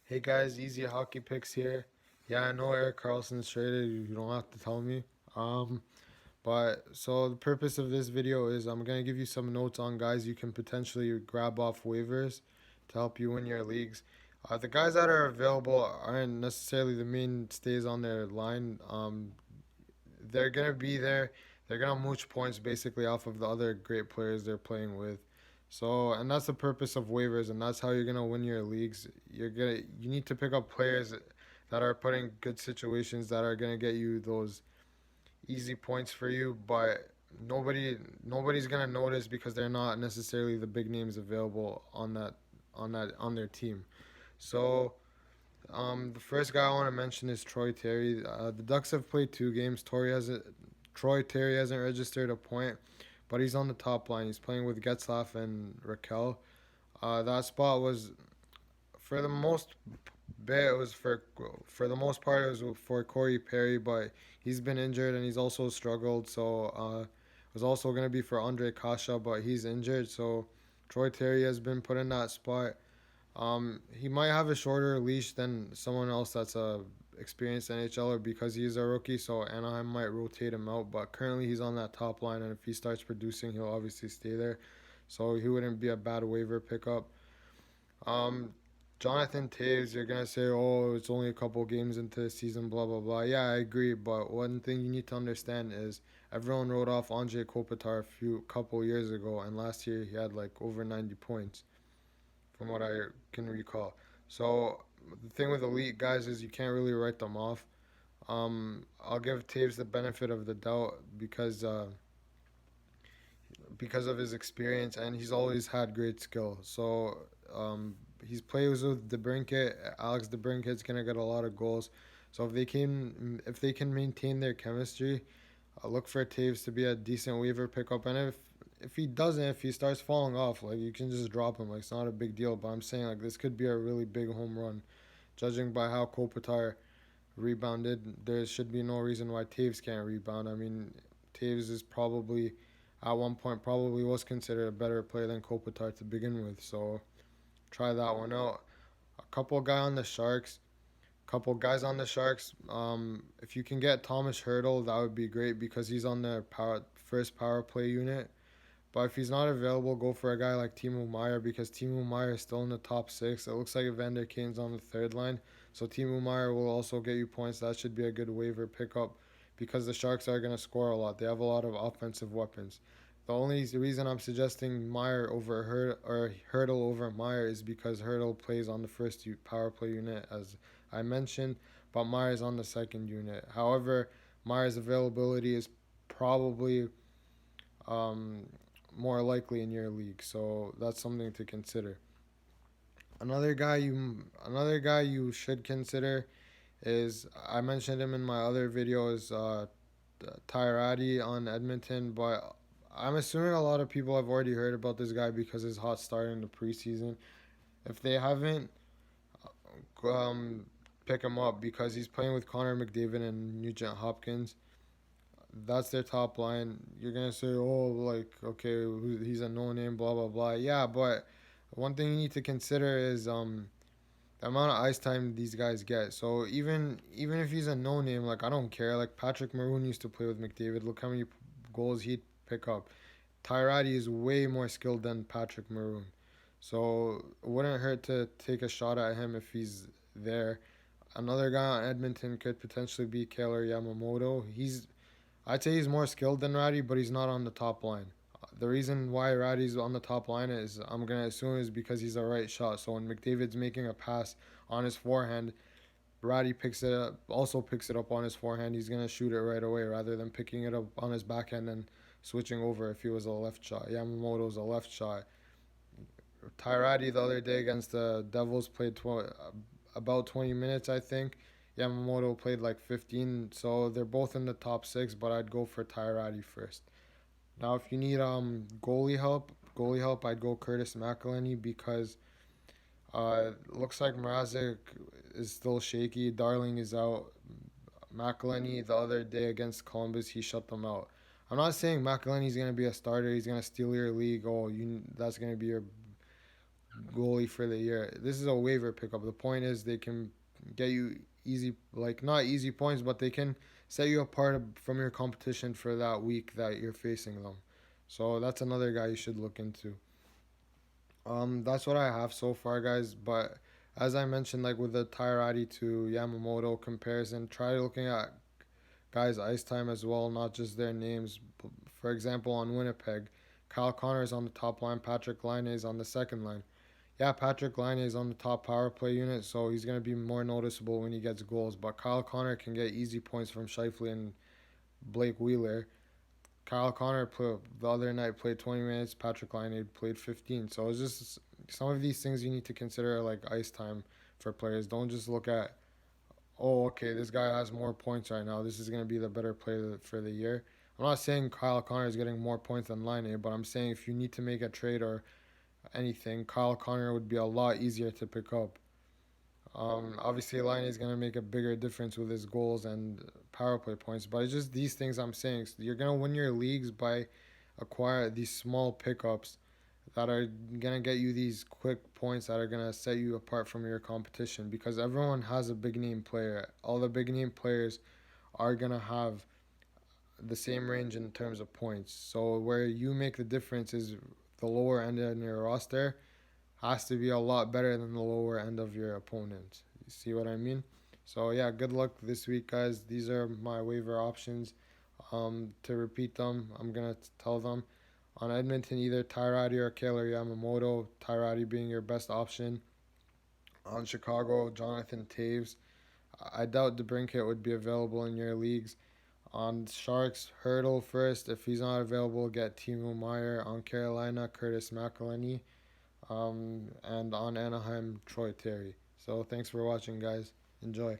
Hey guys, easy hockey picks here. Yeah, I know Eric Carlson's traded. You don't have to tell me. Um, so the purpose of this video is I'm gonna give you some notes on guys you can potentially grab off waivers to help you win your leagues. The guys that are available aren't necessarily the mainstays on their line. They're gonna be there. They're gonna mooch points basically off of the other great players they're playing with. So, and that's the purpose of waivers, and that's how you're gonna win your leagues. You need to pick up players that are put in good situations that are gonna get you those easy points for you, but nobody's gonna notice because they're not necessarily the big names available on their team. So the first guy I want to mention is Troy Terry. The Ducks have played 2 games. Troy Terry hasn't registered a point, but he's on the top line. He's playing with Getzlaff and Raquel. That spot was for the most bit. It was for the most part it was for Corey Perry, but he's been injured and he's also struggled. So it was also going to be for Andre Kasha, but he's injured. So Troy Terry has been put in that spot. He might have a shorter leash than someone else that's a experienced NHLer because he's a rookie, so Anaheim might rotate him out. But currently, he's on that top line, and if he starts producing, he'll obviously stay there. So he wouldn't be a bad waiver pickup. Um, Jonathan Taves, you're gonna say, "Oh, it's only a couple games into the season, blah blah blah." Yeah, I agree, but one thing you need to understand is everyone wrote off Andre Kopitar a few couple years ago, and last year he had like over 90 points from what I can recall. So the thing with elite guys is you can't really write them off. I'll give Taves the benefit of the doubt because of his experience and he's always had great skill. So he's plays with DeBrincat. Alex DeBrincat's gonna get a lot of goals. So if they can maintain their chemistry, look for Taves to be a decent waiver pickup. And if he doesn't, if he starts falling off, like you can just drop him. Like it's not a big deal. But I'm saying like this could be a really big home run, judging by how Kopitar rebounded. There should be no reason why Taves can't rebound. I mean, Taves is probably at one point probably was considered a better player than Kopitar to begin with. So try that one out. A couple guy on the Sharks. Couple guys on the Sharks. If you can get Thomas Hurdle, that would be great because he's on their first power play unit. But if he's not available, go for a guy like Timo Meyer because Timo Meyer is still in the top 6. It looks like Evander Kane's on the third line. So Timo Meyer will also get you points. That should be a good waiver pickup because the Sharks are going to score a lot. They have a lot of offensive weapons. The only reason I'm suggesting Meyer over Hurdle over Meyer is because Hurdle plays on the first power play unit, as I mentioned, but Meyer's on the second unit. However, Meyer's availability is probably um, more likely in your league. So that's something to consider. Another guy you should consider is I mentioned him in my other videos, Tyrati on Edmonton, but I'm assuming a lot of people have already heard about this guy because his hot start in the preseason. If they haven't, um, pick him up because he's playing with Connor McDavid and Nugent Hopkins. That's their top line. You're gonna say, oh, like, okay, he's a no name, blah blah blah. Yeah, but one thing you need to consider is the amount of ice time these guys get. So even if he's a no name, like I don't care. Like Patrick Maroon used to play with McDavid. Look how many goals he'd pick up. Tyrati is way more skilled than Patrick Maroon. So it wouldn't hurt to take a shot at him if he's there. Another guy on Edmonton could potentially be Kailer Yamamoto. I'd say he's more skilled than Ratty, but he's not on the top line. The reason why Ratty's on the top line is I'm gonna assume is because he's a right shot. So when McDavid's making a pass on his forehand, Ratty picks it up on his forehand. He's gonna shoot it right away rather than picking it up on his backhand and switching over if he was a left shot. Yamamoto's a left shot. Tyrati the other day against the Devils played about 20 minutes, I think. Yamamoto played like 15, so they're both in the top 6, but I'd go for Tyrati first. Now, if you need goalie help, I'd go Curtis McElhinney because looks like Mrazek is still shaky. Darling is out. McElhinney the other day against Columbus, he shut them out. I'm not saying McElhinney's gonna be a starter. He's gonna steal your league. Oh, that's gonna be your goalie for the year. This is a waiver pickup. The point is they can get you easy, like not easy points, but they can set you apart from your competition for that week that you're facing them. So that's another guy you should look into. That's what I have so far, guys. But as I mentioned, like with the Tyrati to Yamamoto comparison, try looking at guys' ice time as well, not just their names. For example, on Winnipeg, Kyle Connor is on the top line, Patrick Laine is on the second line. Yeah, Patrick Laine is on the top power play unit, so he's going to be more noticeable when he gets goals. But Kyle Connor can get easy points from Scheifele and Blake Wheeler. Kyle Connor the other night played 20 minutes. Patrick Laine played 15. So it's just some of these things you need to consider like ice time for players. Don't just look at, oh, okay, this guy has more points right now. This is going to be the better player for the year. I'm not saying Kyle Connor is getting more points than Laine, but I'm saying if you need to make a trade or anything, Kyle Connor would be a lot easier to pick up. Obviously, Laine is going to make a bigger difference with his goals and power play points, but it's just these things I'm saying. So you're going to win your leagues by acquire these small pickups that are going to get you these quick points that are going to set you apart from your competition because everyone has a big name player. All the big name players are going to have the same range in terms of points. So where you make the difference is the lower end in your roster has to be a lot better than the lower end of your opponent. You see what I mean? So yeah, good luck this week, guys. These are my waiver options. To repeat them, I'm gonna tell them on Edmonton either Tyrati or Kailer Yamamoto. Tyrati being your best option. On Chicago, Jonathan Taves. I doubt DeBrincat would be available in your leagues. On Sharks, Hurdle first. If he's not available, get Timo Meyer. On Carolina, Curtis McElhenney. And on Anaheim, Troy Terry. So thanks for watching, guys. Enjoy.